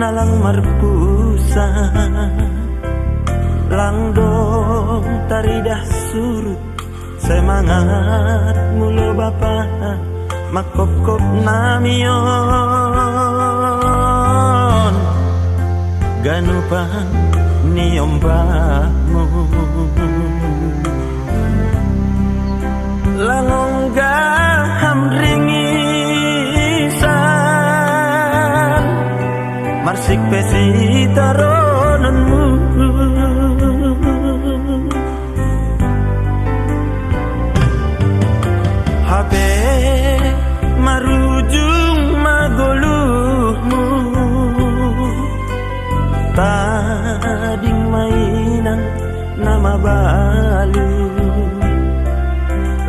halang marpusa langdong taridah surut semangat mulo bapa makop-kop namion ganupan niombahmu langongga ringisan marsik pesitarononmu HP marujung magoluhmu tading mainan nama balu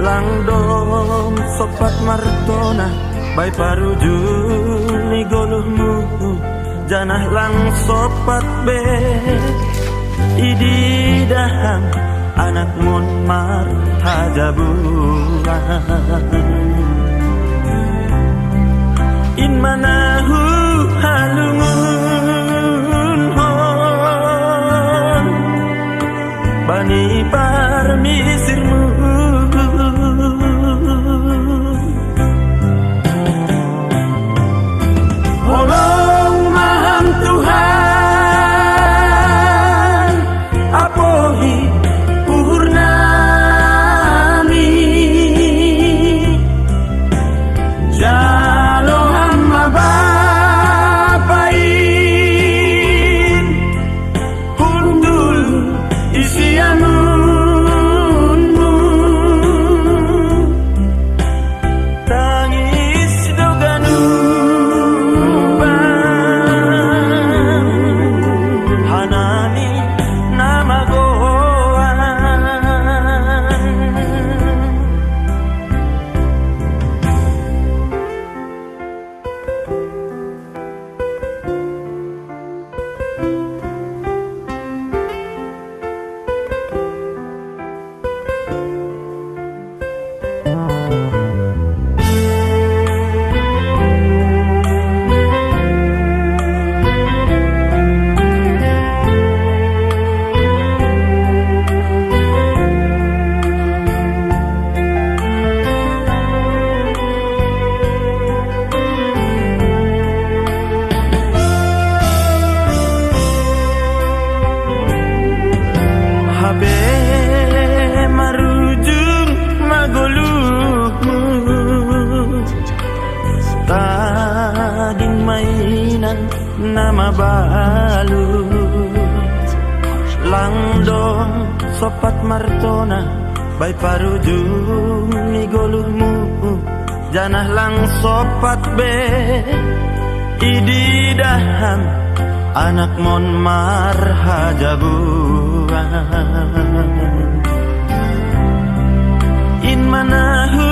langdom sopat martona bay parujung ni goluhmu janah lang sopat be ididaham anak mon mar hajabuan in manahu halungun hon bani parmisirmu Holong maham Tuhan apohi purnami jalo hamba bapain hundul isiamunmu tangis doganu hanami nama goan Habe marujung magoluhmu tading mainan nama balu langdong sopat martona bay parujung ni goluhmu janah lang sopat be ididaham anak mon mar hajabuan in manahu